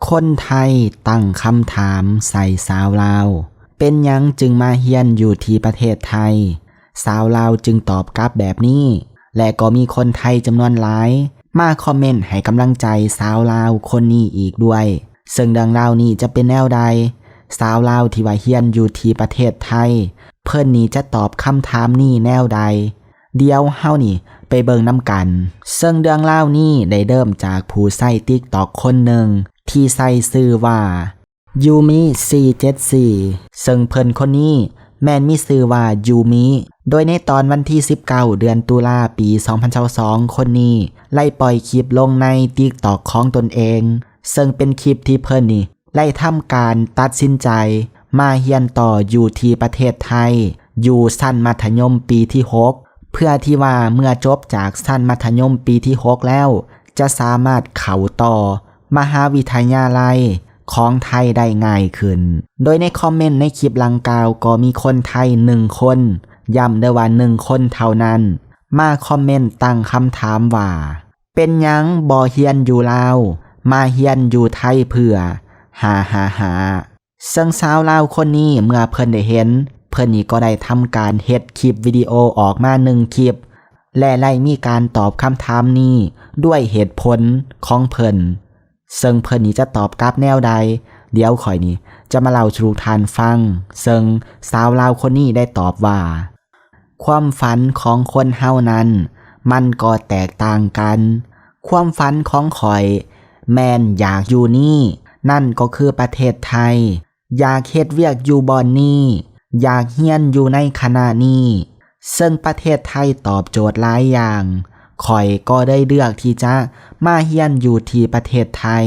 คนไทยตั้งคำถามใส่สาวลาวเป็นหยังจึงมาเฮียนอยู่ที่ประเทศไทยสาวลาวจึงตอบกลับแบบนี้และก็มีคนไทยจำนวนหลายมาคอมเมนต์ให้กำลังใจสาวลาวคนนี้อีกด้วยซึ่งเรื่องราวนี้จะเป็นแนวใดสาวลาวที่ว่าเฮียนอยู่ที่ประเทศไทยเพิ่นนี้จะตอบคำถามนี้แนวใดเดี๋ยวเฮานี่ไปเบิ่งน้ำกันซึ่งเรื่องราวนี้ได้เริ่มจากผู้ใช้ TikTok คนหนึ่งที่ใส่ชื่อว่ายูมิ474ซึ่งเพิ่นคนนี้แม่นมีชื่อว่ายูมิโดยในตอนวันที่19เดือนตุลาปี2022คนนี้ไล่ปล่อยคลิปลงใน TikTok ของตนเองซึ่งเป็นคลิปที่เพิ่นนี่ไล่ทำการตัดสินใจมาเรียนต่ออยู่ที่ประเทศไทยอยู่ชั้นมัธยมปีที่6เพื่อที่ว่าเมื่อจบจากชั้นมัธยมปีที่6แล้วจะสามารถเข้าต่อมหาวิทยาลัยของไทยได้ง่ายขึ้นโดยในคอมเมนต์ในคลิปดังกล่าวก็มีคนไทย1คนย้ำได้ว่า1คนเท่านั้นมาคอมเมนต์ตั้งคำถามว่าเป็นหยังบ่เฮียนอยู่ลาวมาเฮียนอยู่ไทยเพื่อซึ่งสาวลาวคนนี้เมื่อเพิ่นได้เห็นเพิ่นนี่ก็ได้ทำการเฮ็ดคลิปวิดีโอออกมา1คลิปและไล่มีการตอบคำถามนี้ด้วยเหตุผลของเพิ่นซึ่งเพิ่นนี่จะตอบกลับแนวใดเดี๋ยวข่อยนี่จะมาเล่าสู่ทานฟังซึ่งสาวลาวคนนี้ได้ตอบว่าความฝันของคนเฮานั้นมันก็แตกต่างกันความฝันของข่อยแม่นอยากอยู่นี่นั่นก็คือประเทศไทยอยากเฮ็ดเวียกอยู่บ่อนนี้อยากเฮียนอยู่ในคณะนี้ซึ่งประเทศไทยตอบโจทย์หลายอย่างข่อยก็ได้เลือกที่จะมาเฮียนอยู่ที่ประเทศไทย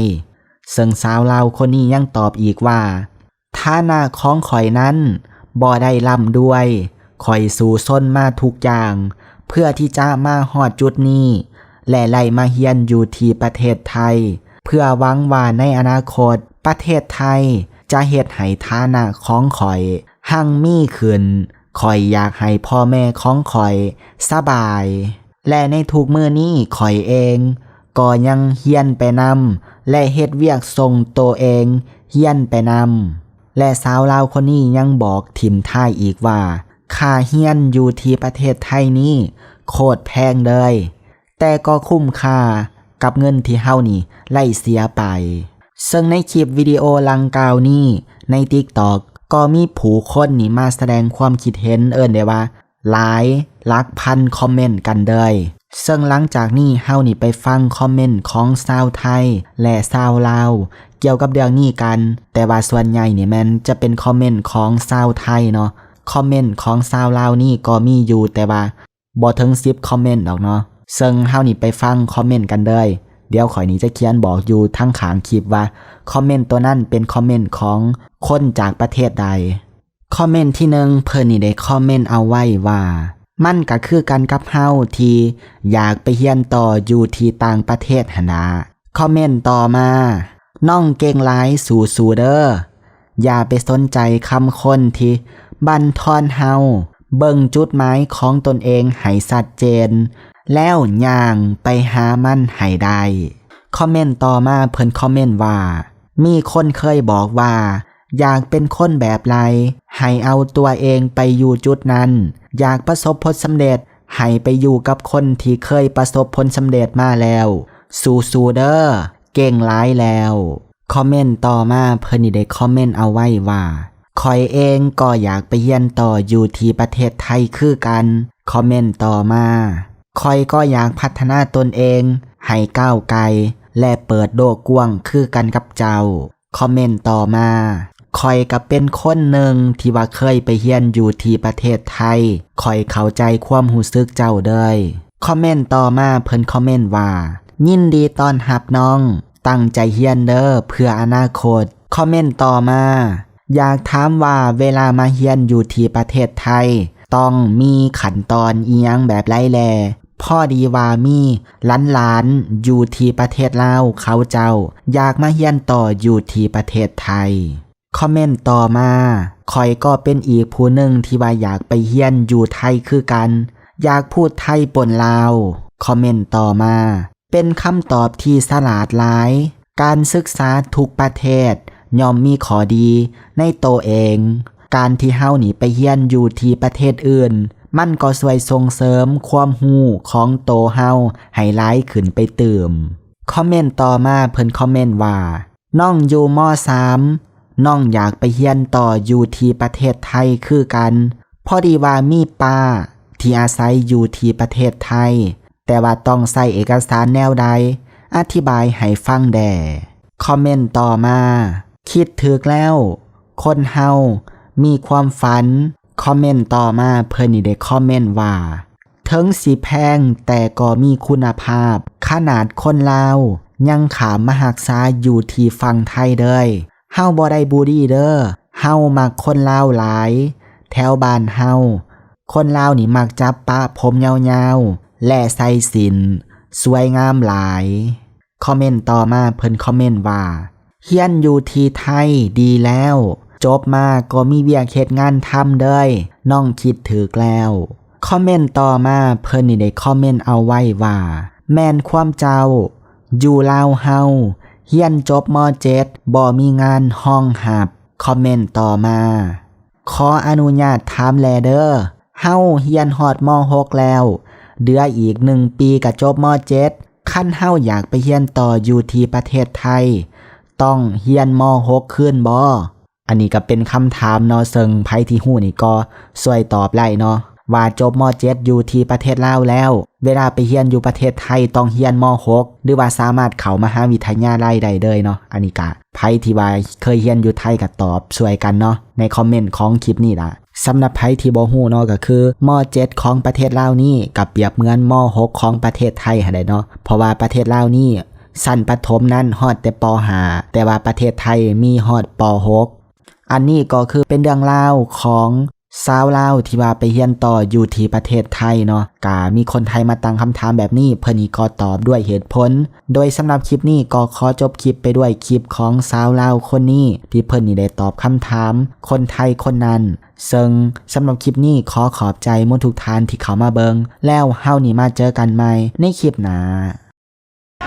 ซึ่งสาวลาวคนนี้ยังตอบอีกว่าฐานะของข่อยนั้นบ่ได้ร่ำด้วยข่อยสู้ซนมาทุกอย่างเพื่อที่จะมาฮอดจุดนี้และไล่มาเฮียนอยู่ที่ประเทศไทยเพื่อหวังว่าในอนาคตประเทศไทยจะเฮ็ดให้ฐานะของข่อยหั่งมีขึ้นข่อยอยากให้พ่อแม่ของข่อยสบายและในทุกมื้อนี้ข่อยเองก็ยังเฮียนไปนำและเฮ็ดเวียกส่งตัวเองเฮียนไปนำและสาวลาวคนนี้ยังบอกถิ่มท้ายอีกว่าค่าเฮียนอยู่ที่ประเทศไทยนี้โคตรแพงเลยแต่ก็คุ้มค่ากับเงินที่เฮานี่ไล่เสียไปซึ่งในคลิปวิดีโอลังกล่าวนี้ใน TikTok ก็มีผู้คนนี่มาแสดงความคิดเห็นได้ว่าหลายหลักพันคอมเมนต์กันเลยซึ่งหลังจากนี้เฮานี่ไปฟังคอมเมนต์ของชาวไทยและชาวลาวเกี่ยวกับเรื่องนี้กันแต่ว่าส่วนใหญ่นี่มันจะเป็นคอมเมนต์ของชาวไทยเนาะคอมเมนต์ของชาวลาวนี่ก็มีอยู่แต่ว่าบ่ถึง10คอมเมนต์ดอกเนาะซึ่งเฮานี่ไปฟังคอมเมนต์กันเลยเดี๋ยวข่อยนี่จะเขียนบอกอยู่ทั้งข้างคลิปว่าคอมเมนต์ตัวนั้นเป็นคอมเมนต์ของคนจากประเทศใดคอมเมนต์ที่1เพิ่นนี่ได้คอมเมนต์เอาไว้ว่ามันก็คือกันกับเฮาที่อยากไปเรียนต่ออยู่ที่ต่างประเทศหั่นน่ะคอมเมนต์ต่อมาน้องเก่งหลายสู้ๆเด้ออย่าไปสนใจคำคนที่บั่นทอนเฮาเบิ่งจุดหมายของตนเองให้ชัดเจนแล้วย่างไปหามันให้ได้คอมเมนต์ต่อมาเพิ่นคอมเมนต์ว่ามีคนเคยบอกว่าอยากเป็นคนแบบไรให้เอาตัวเองไปอยู่จุดนั้นอยากประสบผลสำเร็จให้ไปอยู่กับคนที่เคยประสบผลสำเร็จมาแล้วสู้ๆเด้อเก่งหลายแล้วคอมเมนต์ต่อมาเพิ่นได้คอมเมนต์เอาไว้ว่าข่อยเองก็อยากไปเรียนต่ออยู่ที่ประเทศไทยคือกันคอมเมนต์ต่อมาข่อยก็อยากพัฒนาตนเองให้ก้าวไกลและเปิดโลกกว้างคือกันกับเจ้าคอมเมนต์ต่อมาข่อยก็เป็นคนหนึ่งที่ว่าเคยไปเรียนอยู่ที่ประเทศไทยข่อยเข้าใจความรู้สึกเจ้าเด้อคอมเมนต์ต่อมาเพิ่นคอมเมนต์ว่ายินดีต้อนรับน้องตั้งใจเรียนเด้อเพื่ออนาคตคอมเมนต์ต่อมาอยากถามว่าเวลามาเรียนอยู่ที่ประเทศไทยต้องมีขั้นตอนอีหยังแบบไรแลพอดีว่ามีหลานๆอยู่ที่ประเทศลาวเขาเจ้าอยากมาเรียนต่ออยู่ที่ประเทศไทยคอมเมนต์ต่อมาข่อยก็เป็นอีกผู้หนึ่งที่ว่าอยากไปเรียนอยู่ไทยคือกันอยากพูดไทยปนลาวคอมเมนต์ต่อมาเป็นคำตอบที่ฉลาดหลาย การศึกษาทุกประเทศย่อมมีข้อดีในตัวเองการที่เฮาหนีไปเรียนอยู่ที่ประเทศอื่นมันก็ช่วยส่งเสริมความรู้ของโตเฮาให้หลายขึ้นไปเติมคอมเมนต์ต่อมาเพิ่นคอมเมนต์ว่าน้องอยู่ม.3 น้องอยากไปเรียนต่ออยู่ที่ประเทศไทยคือกันพอดีว่ามีป้าที่อาศัยอยู่ที่ประเทศไทยแต่ว่าต้องใส่เอกสารแนวใดอธิบายให้ฟังแด่คอมเมนต์ต่อมาคิดถึกแล้วคนเฮามีความฝันคอมเมนต์ต่อมาเพิ่นนี่ได้คอมเมนต์ว่าถึงสิแพงแต่ก็มีคุณภาพขนาดคนลาวยังขามมาหักษาอยู่ที่ฝั่งไทยเด้อเฮาบ่ได้บูดี้เด้อเฮามักคนลาวหลายแถวบ้านเฮาคนลาวนี่มักจับปะผมยาวๆและใส่สินสวยงามหลายคอมเมนต์ต่อมาเพิ่นคอมเมนต์ว่าเฮียนอยู่ที่ไทยดีแล้วจบมาก็มีเวียกเฮ็ดงานทำเด้อน้องคิดถึกแล้วคอมเมนต์ต่อมาเพิ่นนี่ได้คอมเมนต์เอาไว้ว่าแม่นความเจ้าอยู่ลาวเฮาเฮียนจบม.7 บ่มีงานห้องหับคอมเมนต์ต่อมาขออนุญาตถามแลเด้อเฮาเฮียนฮอดม.6 แล้วเดืออีก1 ปีก็จบม.7 คันเฮาอยากไปเฮียนต่ออยู่ที่ประเทศไทยต้องเฮียนม.6 ขึ้นบ่อันนี้ก็เป็นคำถามเนาะซึ่งไผที่ฮู้นี่ก็ช่วยตอบไล่เนาะว่าจบม.7 อยู่ที่ประเทศลาวแล้วเวลาไปเรียนอยู่ประเทศไทยต้องเรียนม.6 หรือว่าสามารถเข้ามหาวิทยาลัยได้เลยเนาะอันนี้ก็ไผที่ว่าเคยเรียนอยู่ไทยก็ตอบช่วยกันเนาะในคอมเมนต์ของคลิปนี้ล่ะสำหรับไผที่บ่ฮู้เนาะก็คือม.7 ของประเทศลาวนี่ก็เปรียบเหมือนม.6 ของประเทศไทยหั่นแหละเนาะเพราะว่าประเทศลาวนี่ชั้นประถมนั้นฮอดแต่ป.5 แต่ว่าประเทศไทยมีฮอดป.6 อันนี้ก็คือเป็นเรื่องราวของสาวลาวที่ว่าไปเรียนต่ออยู่ที่ประเทศไทยเนาะก็มีคนไทยมาตั้งคำถามแบบนี้เพิ่นก็ตอบด้วยเหตุผลโดยสำหรับคลิปนี้ก็ขอจบคลิปไปด้วยคลิปของสาวลาวคนนี้ที่เพิ่นนี่ได้ตอบคำถามคนไทยคนนั้นซึ่งสำหรับคลิปนี้ขอขอบใจมวลทุกท่านที่เข้ามาเบิงแล้วเฮานี่มาเจอกันใหม่ในคลิปหน้า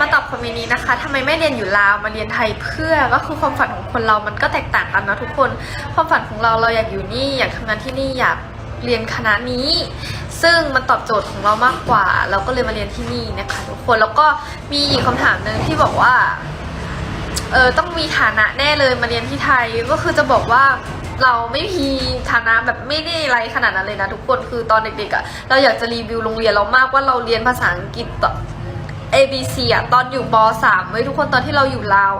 มาตอบคอมเมนต์นี้นะคะทำไมไม่เรียนอยู่ลาวมาเรียนไทยเพื่อก็คือความฝันของคนเรามันก็แตกต่างกันนะทุกคนความฝันของเราอยากอยู่นี่อยากทำงานที่นี่อยากเรียนคณะนี้ซึ่งมันตอบโจทย์ของเรามากกว่าเราก็เลยมาเรียนที่นี่นะคะทุกคนแล้วก็มีอีกคำถามนึงที่บอกว่าต้องมีฐานะแน่เลยมาเรียนที่ไทยก็คือจะบอกว่าเราไม่มีฐานะแบบไม่ได้ไรขนาดนั้นเลยนะทุกคนคือตอนเด็กๆเราอยากจะรีวิวโรงเรียนเรามากว่าเราเรียนภาษาอังกฤษต่อABC ตอนอยู่ป.3 เว้ยทุกคนตอนที่เราอยู่ลาว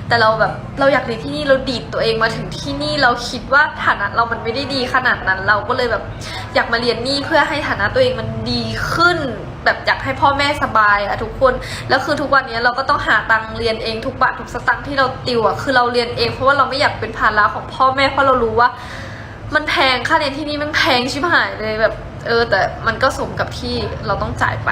แต่เราแบบเราอยากเรียนที่นี่เราดีดตัวเองมาถึงที่นี่เราคิดว่าฐานะเรามันไม่ได้ดีขนาดนั้นเราก็เลยแบบอยากมาเรียนนี่เพื่อให้ฐานะตัวเองมันดีขึ้นแบบอยากให้พ่อแม่สบายทุกคนแล้วคือทุกวันนี้เราก็ต้องหาตังค์เรียนเองทุกบาททุกสตางค์ที่เราติวคือเราเรียนเองเพราะว่าเราไม่อยากเป็นภาระของพ่อแม่เพราะเรารู้ว่ามันแพงค่าเรียนที่นี่มันแพงชิบหายเลยแบบแต่มันก็สมกับที่เราต้องจ่ายไป